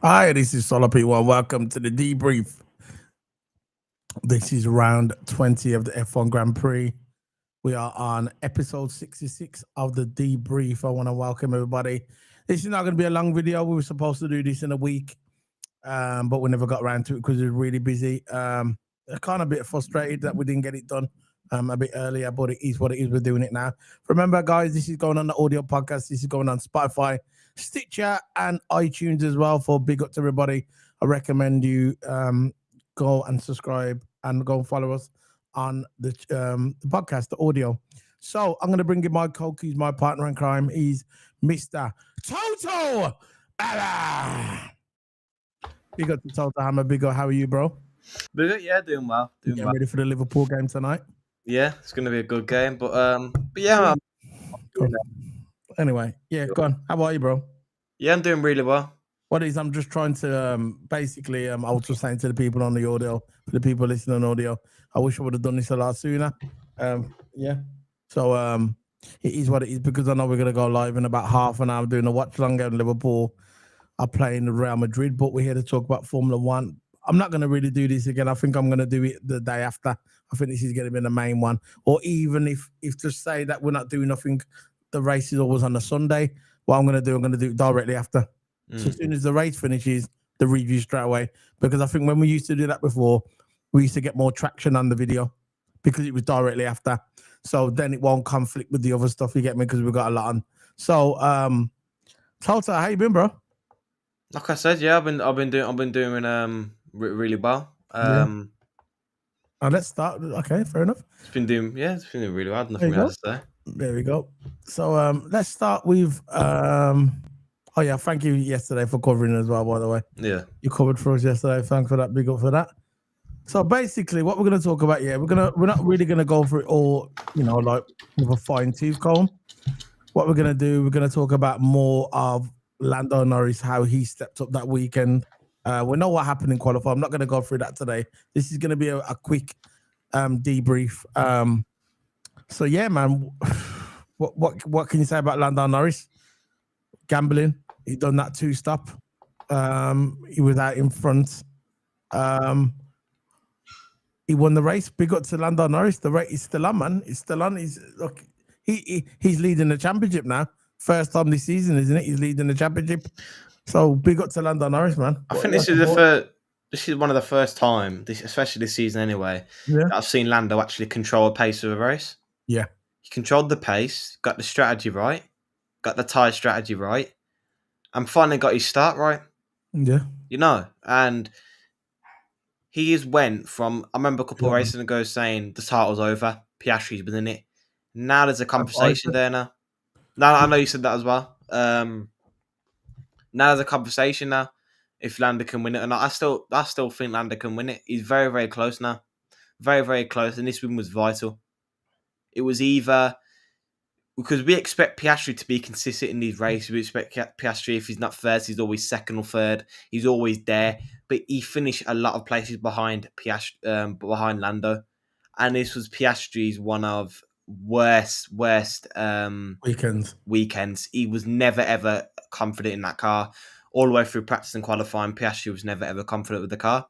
Hi, this is Solo P1. Welcome to the Debrief. This is round 20 of the F1 Grand Prix. We are on episode 66 of the Debrief. I want to welcome everybody. This is not going to be a long video. We were supposed to do this in a week, but we never got around to it because we were really busy. I'm kind of a bit frustrated that we didn't get it done a bit earlier, but it is what it is. We're doing it now. Remember, guys, this is going on the audio podcast. This is going on Spotify, Stitcher, and iTunes as well. For big up to everybody, I recommend you go and subscribe and go and follow us on the podcast, the audio. So I'm going to bring in my coach. He's my partner in crime. He's Mr. TOTO. Big up to TOTO Hammer. Big up. How are you, bro? Big up, yeah, doing well. Ready for the Liverpool game tonight? Yeah, it's going to be a good game. But yeah, anyway, yeah, go on. How about you, bro? Yeah, I'm doing really well. What is, I'm just trying to basically, I was just saying to the people on the audio, for the people listening on audio, I wish I would have done this a lot sooner. Yeah. So it is what it is, because I know we're going to go live in about half an hour doing a watch long game. Liverpool are playing the Real Madrid, but we're here to talk about Formula One. I'm not going to really do this again. I think I'm going to do it the day after. I think this is going to be the main one. Or even if to say that we're not doing nothing, the race is always on a Sunday. What I'm going to do it directly after. So as soon as the race finishes, the review straight away. Because I think when we used to do that before, we used to get more traction on the video because it was directly after. So then it won't conflict with the other stuff, you get me? Because we've got a lot on. So, Toto, how you been, bro? Like I said, yeah, I've been doing really well. Let's start. Okay, fair enough. It's been doing really well. Nothing else to say. There we go. So let's start with oh yeah, thank you yesterday for covering as well, by the way. Yeah. You covered for us yesterday. Thanks for that. Big up for that. So basically what we're gonna talk about, we're not really gonna go for it all, like with a fine-tooth comb. What we're gonna do, we're gonna talk about more of Lando Norris, how he stepped up that weekend. We know what happened in qualifying. I'm not gonna go through that today. This is gonna be a quick debrief. So yeah, man. What can you say about Lando Norris? Gambling. He done that 2-stop. He was out in front. He won the race. Big up to Lando Norris. The race is still on, man. It's still on. He's leading the championship now. First time this season, isn't it? He's leading the championship. So big up to Lando Norris, man. I think this is one of the first time, especially this season anyway, that I've seen Lando actually control the pace of a race. Yeah. He controlled the pace, got the strategy right, got the tyre strategy right, and finally got his start right. Yeah. And he went from, I remember a couple of races ago saying the title's over, Piastri's been in it. Now there's a conversation there now. Now I know you said that as well. Now there's a conversation now if Lando can win it or not. I still think Lando can win it. He's very, very close now. Very, very close. And this win was vital. It was either because we expect Piastri to be consistent in these races. We expect Piastri, if he's not first, he's always second or third. He's always there. But he finished a lot of places behind behind Lando. And this was Piastri's one of worst weekends. He was never, ever confident in that car. All the way through practice and qualifying, Piastri was never, ever confident with the car.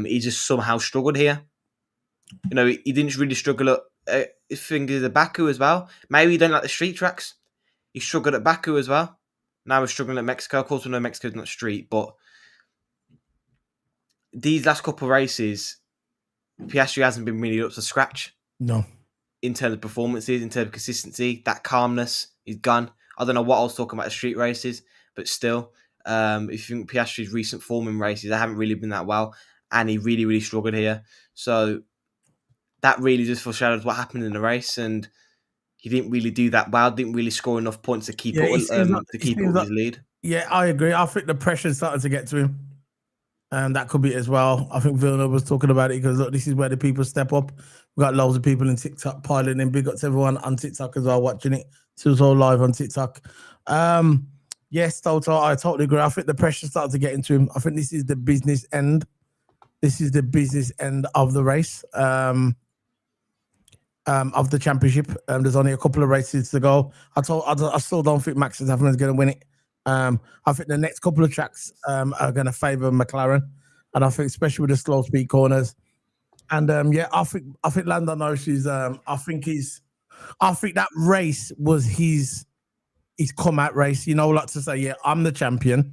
He just somehow struggled here. You know, he didn't really struggle at the Baku as well. Maybe he don't like the street tracks. He struggled at Baku as well. Now we're struggling at Mexico. Of course, we know Mexico's not street, but these last couple of races, Piastri hasn't been really up to scratch. No. In terms of performances, in terms of consistency, that calmness is gone. I don't know what I was talking about the street races, but still, if you think Piastri's recent form in races, they haven't really been that well, and he really, really struggled here. So that really just foreshadows what happened in the race, and he didn't really do that well. Didn't really score enough points to keep up his lead. Yeah, I agree. I think the pressure started to get to him, and that could be it as well. I think Villeneuve was talking about it because look, this is where the people step up. We've got loads of people in TikTok piling in. Big up to everyone on TikTok as well watching it. So it's all live on TikTok. Yes, Toto, I totally agree. I think the pressure started to get into him. I think this is the business end. This is the business end of the race. Of the championship. There's only a couple of races to go. I still don't think Max Verstappen is going to win it. I think the next couple of tracks are going to favour McLaren, and I think especially with the slow speed corners. And I think Lando Norris is. I think that race was his come out race. You know, like to say, yeah, I'm the champion.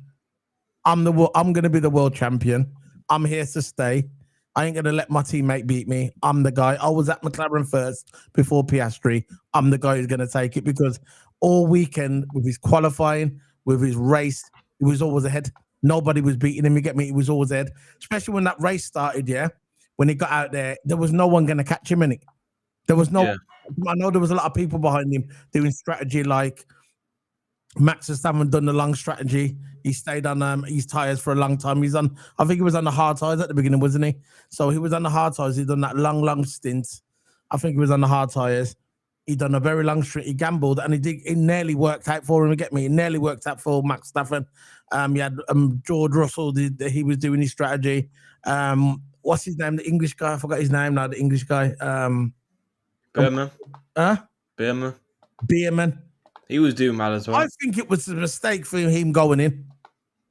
I'm going to be the world champion. I'm here to stay. I ain't going to let my teammate beat me. I'm the guy. I was at McLaren first before Piastri. I'm the guy who's going to take it because all weekend with his qualifying, with his race, he was always ahead. Nobody was beating him. You get me? He was always ahead. Especially when that race started, yeah? When he got out there was no one going to catch him in it. There was no... Yeah. I know there was a lot of people behind him doing strategy like Max Verstappen done the long strategy. He stayed on his tires for a long time. I think he was on the hard tires at the beginning, wasn't he? So he was on the hard tires. He done that long stint. I think he was on the hard tires. He done a very long stint. He gambled and it nearly worked out for him. You get me? It nearly worked out for Max Verstappen. He had George Russell. He was doing his strategy. What's his name? The English guy. I forgot his name now. The English guy. Beerman. Beerman. He was doing well as well. I think it was a mistake for him going in.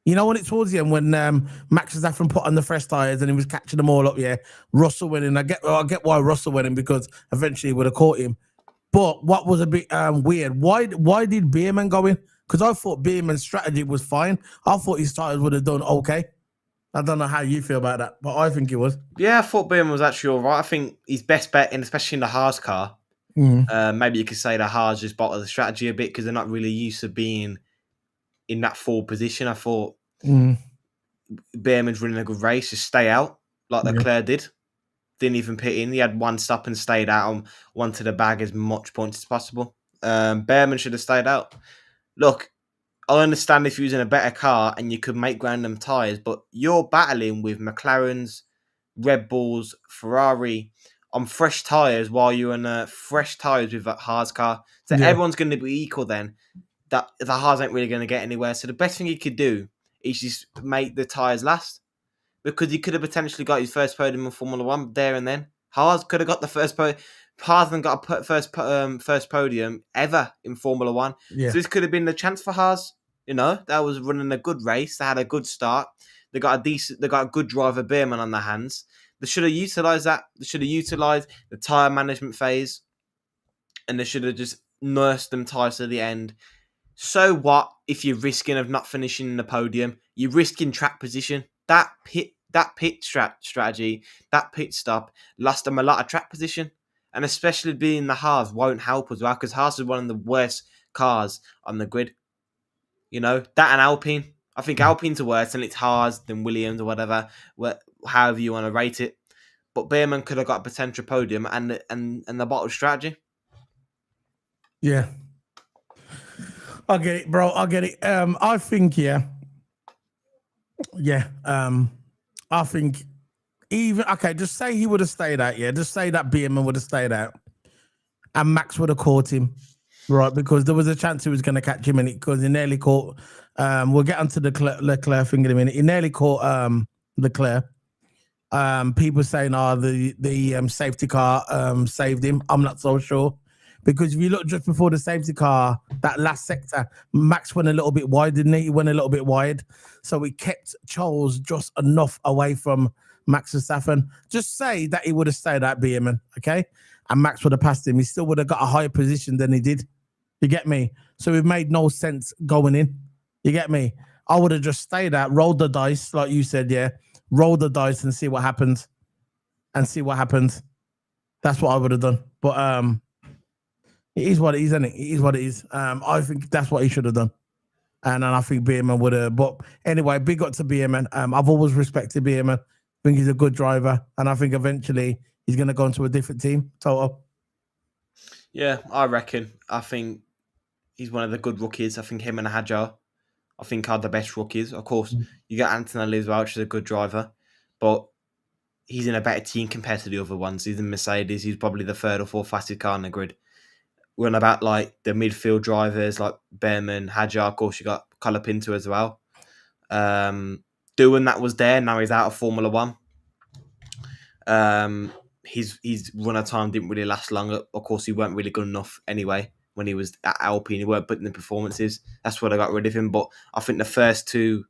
You know, when it's towards the end, when Max Verstappen put on the fresh tires and he was catching them all up, yeah, Russell went in. I get why Russell went in because eventually he would have caught him. But what was a bit weird, why did Beerman go in? Because I thought Beerman's strategy was fine. I thought his tires would have done okay. I don't know how you feel about that, but I think it was. Yeah, I thought Beerman was actually all right. I think his best bet, and especially in the Haas car, maybe you could say the Haas just bottled the strategy a bit because they're not really used to being in that forward position. I thought Beerman's running a good race, just stay out like Leclerc did. Didn't even pit in. He had one stop and stayed out and wanted to bag as much points as possible. Beerman should have stayed out. Look, I understand if you're using a better car and you could make random tyres, but you're battling with McLarens, Red Bulls, Ferrari on fresh tyres while you're on fresh tyres with that Haas car. So everyone's going to be equal then. That the Haas ain't really going to get anywhere. So the best thing he could do is just make the tyres last. Because he could have potentially got his first podium in Formula 1 there and then. Haas could have got the first podium. Haas hasn't got a first podium ever in Formula 1. Yeah. So this could have been the chance for Haas. You know, that was running a good race. They had a good start. They got a good driver, Beerman, on their hands. They should have utilised that. They should have utilised the tyre management phase. And they should have just nursed them tyres to the end. So what if you're risking of not finishing in the podium? You're risking track position. That pit strategy, that pit stop, lost them a lot of track position. And especially being the Haas won't help as well, because Haas is one of the worst cars on the grid. You know, that and Alpine. I think Alpine's are worse, and it's Haas than Williams or whatever, however you want to rate it. But Beerman could have got a potential podium and the bottle strategy. Yeah. I get it, bro. I get it. I think, I think just say he would have stayed out, just say that Beerman would have stayed out and Max would have caught him. Right, because there was a chance he was going to catch him in it because he nearly caught. We'll get onto the Leclerc thing in a minute. He nearly caught Leclerc. People saying, "Oh, the safety car saved him." I'm not so sure because if you look just before the safety car, that last sector, Max went a little bit wide, didn't he? He went a little bit wide, so he kept Charles just enough away from Max Verstappen. Just say that he would have stayed at Beerman, okay, and Max would have passed him. He still would have got a higher position than he did. You get me? So it made no sense going in. You get me? I would have just stayed out, rolled the dice, like you said, yeah. Roll the dice and see what happens. And see what happens. That's what I would have done. But it is what it is, isn't it? It is what it is. I think that's what he should have done. And I think Beerman would have. But anyway, big up to Beerman. I've always respected Beerman. I think he's a good driver. And I think eventually he's going to go into a different team. Toto. Yeah, I reckon. I think he's one of the good rookies. I think him and Hajar, I think, are the best rookies. Of course, you got Antonelli as well, which is a good driver. But he's in a better team compared to the other ones. He's in Mercedes. He's probably the third or fourth fastest car on the grid. We're on about like the midfield drivers like Behrman, Hajar. Of course, you got Colapinto as well. Doing that was there. Now he's out of Formula One. His run of time didn't really last long. Of course, he weren't really good enough anyway when he was at Alpine. He weren't putting the performances. That's why I got rid of him. But I think the first two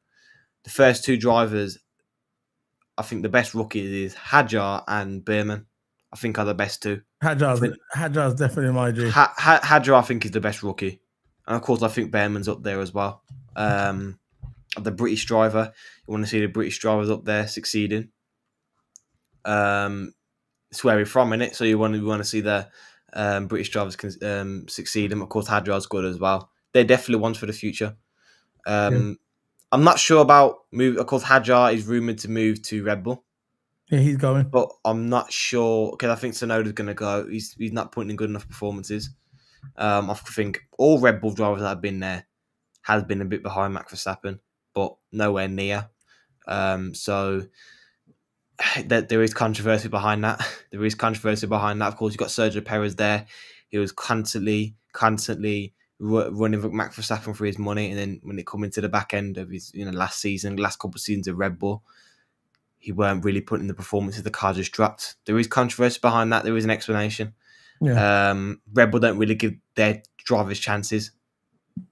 drivers, I think the best rookies is Hajar and Behrman. I think are the best two. Hajar's definitely my G. Hajar, I think, is the best rookie. And of course, I think Behrman's up there as well. The British driver, you want to see the British drivers up there succeeding. It's where we're from, innit? So you want to see the British drivers succeed. And of course, Hajar's good as well. They're definitely ones for the future. I'm not sure about move. Of course, Hajar is rumored to move to Red Bull. Yeah, he's going. But I'm not sure because I think Tsunoda's going to go. He's not putting in good enough performances. I think all Red Bull drivers that have been there has been a bit behind Max Verstappen, but nowhere near. So there is controversy behind that. There is controversy behind that. Of course, you've got Sergio Perez there. He was constantly running with Max Verstappen for his money, and then when it come into the back end of his last couple of seasons of Red Bull, he weren't really putting the performances. The car just dropped. There is controversy behind that. There is an explanation. Yeah. Red Bull don't really give their drivers chances,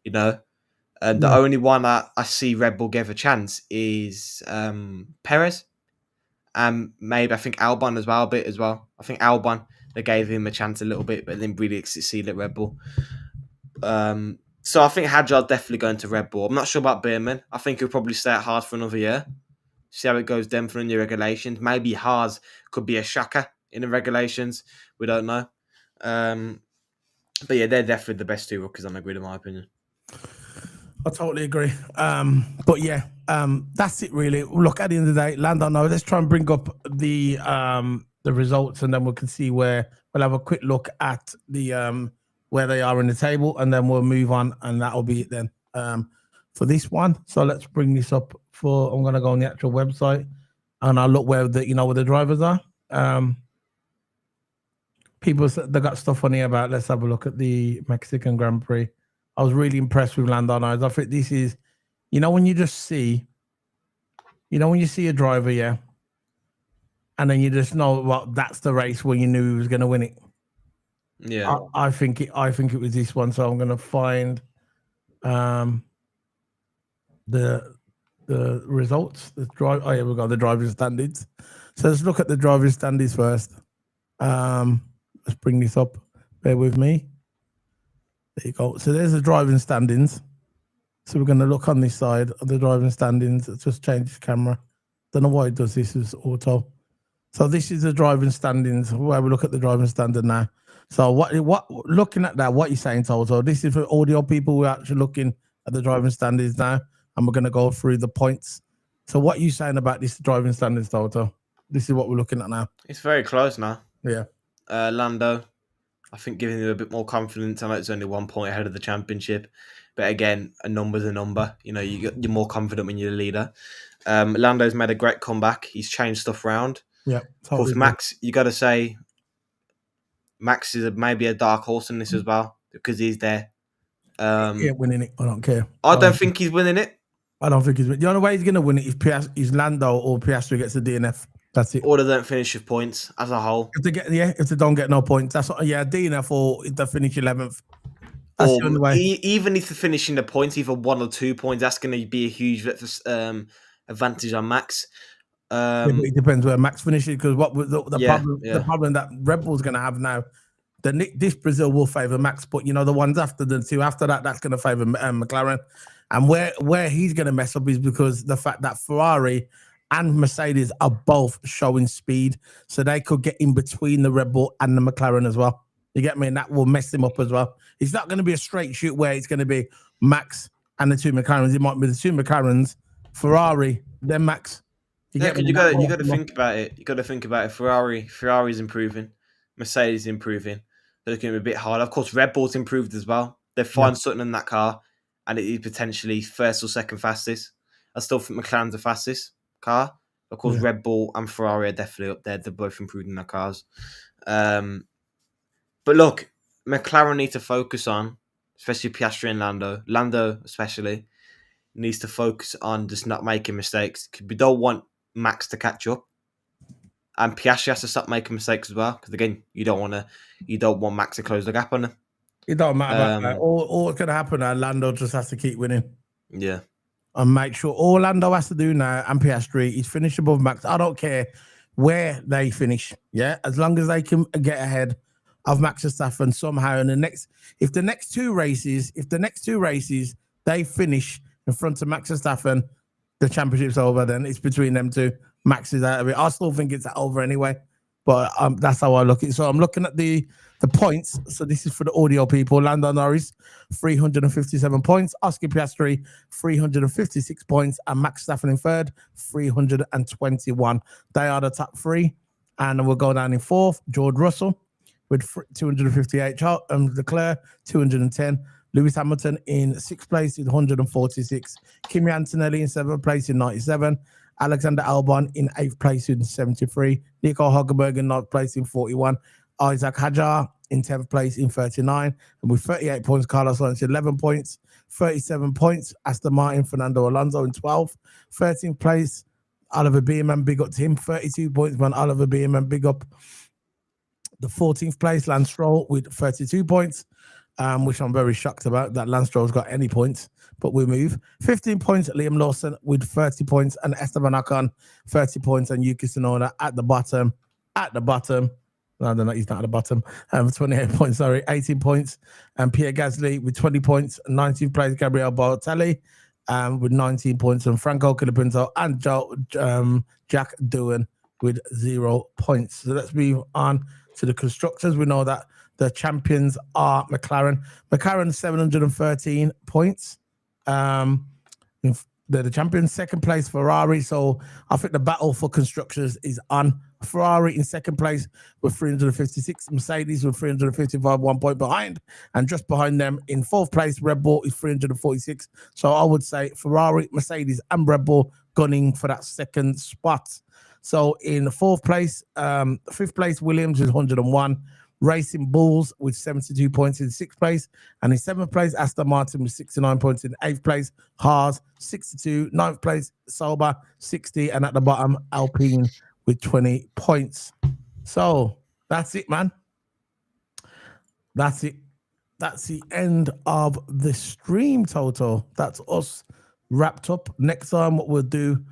And the only one I see Red Bull gave a chance is Perez. Maybe I think Albon as well, a bit as well. I think Albon, they gave him a chance a little bit, but didn't really succeed at Red Bull. So I think Hajar's definitely going to Red Bull. I'm not sure about Behrman. I think he'll probably stay at Haas for another year. See how it goes then for the new regulations. Maybe Haas could be a shocker in the regulations. We don't know. But yeah, they're definitely the best two rookies on the grid, in my opinion. I totally agree. But yeah, that's it really. Look, at the end of the day, Lando, now let's try and bring up the results, and then we can see where we'll have a quick look at the where they are in the table, and then we'll move on, and that'll be it then for this one. So let's bring this up. I'm gonna go on the actual website, and I'll look where where the drivers are. People they got stuff on here about. Let's have a look at the Mexican Grand Prix. I was really impressed with Lando Norris. I think this is, when you just see, when you see a driver, yeah, and then you just know, well, that's the race where you knew he was going to win it. Yeah, I think it was this one. So I'm going to find the results. Here we go. The driving standings. So let's look at the driving standings first. Let's bring this up. Bear with me. There you go. So there's the driving standings. So we're going to look on this side of the driving standings. Let's just change the camera. Don't know why it does this as auto. So this is the driving standings. Where we look at the driving standard now. So what looking at that, what you're saying, Toto? This is for audio people. We're actually looking at the driving standings now, and we're going to go through the points. So what are you saying about this driving standings, Toto? This is what we're looking at now. It's very close now. Yeah. Lando, I think giving him a bit more confidence. I know it's only 1 point ahead of the championship, but again, a number's a number. You're more confident when you're the leader. Lando's made a great comeback. He's changed stuff around. Yeah. Totally. Of course, Max, you got to say, Max is maybe a dark horse in this as well. because he's there. He ain't winning it. I don't care. I don't think he's winning it. I don't think he's winning. The only way he's going to win it is Lando or Piastri gets the DNF. That's it. Or they don't finish with points as a whole. If they don't get no points, that's what, DNF or if they finish 11th. That's Or the only way. Even if they're finishing the points, either 1 or 2 points, that's going to be a huge advantage on Max. But it depends where Max finishes because what the problem that Red Bull's going to have now, this Brazil will favour Max, but the ones after the two after that, that's going to favour McLaren. And where he's going to mess up is because the fact that Ferrari and Mercedes are both showing speed, so they could get in between the Red Bull and the McLaren as well. You get me? And that will mess him up as well. It's not going to be a straight shoot where it's going to be Max and the two McLarens. It might be the two McLarens, Ferrari, then Max. You got to think about it. You got to think about it. Ferrari's improving, Mercedes improving. They're looking a bit harder. Of course, Red Bull's improved as well. They find something in that car, and it is potentially first or second fastest. I still think McLaren's the fastest car. Of course, Red Bull and Ferrari are definitely up there. They're both improved in their cars. But look, McLaren need to focus on, especially Piastri and Lando. Lando especially needs to focus on just not making mistakes. We don't want Max to catch up, and Piastri has to stop making mistakes as well. Because again, you don't want Max to close the gap on him. It don't matter about that. All that's gonna happen now, Lando just has to keep winning. Yeah. And make sure all Lando has to do now and Piastri is finish above Max. I don't care where they finish. Yeah, as long as they can get ahead of Max Verstappen somehow in if the next two races they finish in front of Max Verstappen, the championship's over. Then it's between them two. Max is out of it. I still think it's over anyway, but that's how I look at it. So I'm looking at the points. So this is for the audio people. Lando Norris, 357 points. Oscar Piastri, 356 points. And Max Verstappen in third, 321. They are the top three. And we'll go down in fourth. George Russell with 258. Leclerc, 210. Lewis Hamilton in sixth place with 146. Kimi Antonelli in seventh place in 97. Alexander Albon in eighth place in 73. Nico Hülkenberg in ninth place in 41. Isaac Hadjar in 10th place in 39. And with 38 points, Carlos Sainz 11 points. 37 points, Aston Martin, Fernando Alonso in 12th. 13th place, Oliver Beerman, big up to him. 32 points, man. Oliver Beerman, big up. The 14th place, Lance Stroll with 32 points. Which I'm very shocked about that Lance Stroll's got any points, but we move. 15 points, Liam Lawson with 30 points, and Esteban Ocon 30 points, and Yuki Tsunoda at the bottom. No, he's not at the bottom. 28 points, 18 points, and Pierre Gasly with 20 points. 19th place, Gabriel Bartelli with 19 points, and Franco Colapinto and Jack Doohan with 0 points. So let's move on to the constructors. We know that the champions are McLaren. McLaren 713 points. They're the champions. Second place, Ferrari. So I think the battle for constructors is on. Ferrari in second place with 356. Mercedes with 355, 1 point behind. And just behind them in fourth place, Red Bull is 346. So I would say Ferrari, Mercedes, and Red Bull gunning for that second spot. So in fourth place, fifth place, Williams is 101. Racing Bulls with 72 points in sixth place. And in seventh place, Aston Martin with 69 points. In eighth place, Haas, 62. Ninth place, Sauber, 60. And at the bottom, Alpine with 20 points. So that's it, man. That's it. That's the end of the stream, Toto. That's us wrapped up. Next time, what we'll do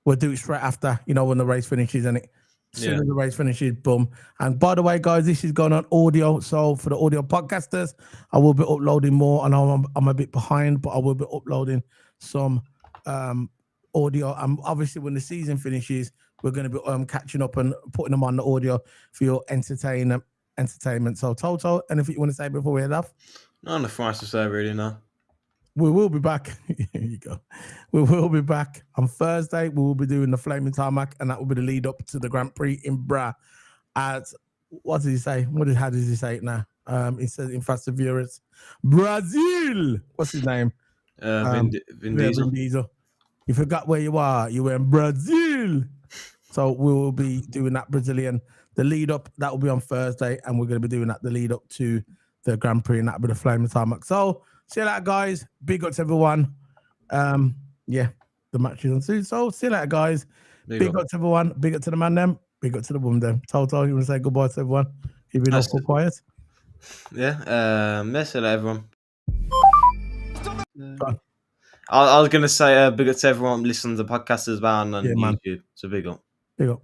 it straight after, when the race finishes, and it. As soon as the race finishes, boom. And by the way, guys, this is going on audio. So for the audio podcasters, I will be uploading more. I know I'm a bit behind, but I will be uploading some audio. And obviously, when the season finishes, we're going to be catching up and putting them on the audio for your entertainment. So, Toto, anything you want to say before we head off? No, nothing else to say, really, no. We will be back. Here you go. We will be back on Thursday. We will be doing the Flaming Tarmac, and that will be the lead up to the Grand Prix in Bra. What did he say? How does he say it now? He says in Fast and Furious, Brazil. What's his name? Vin Diesel. Vin Diesel. You forgot where you are. You were in Brazil. So we will be doing that Brazilian The lead up that will be on Thursday, and we're going to be doing that the lead up to the Grand Prix, and that'll be the Flaming Tarmac. So see you later, guys. Big up to everyone. Yeah, the match is on soon. So see you later, guys. Big up to everyone. Big up to the man them. Big up to the woman them. Toto, you want to say goodbye to everyone? You've been awful quiet. Yeah. See you later, everyone. I was going to say big up to everyone listening to the podcast as well and on YouTube. So big up. Big up.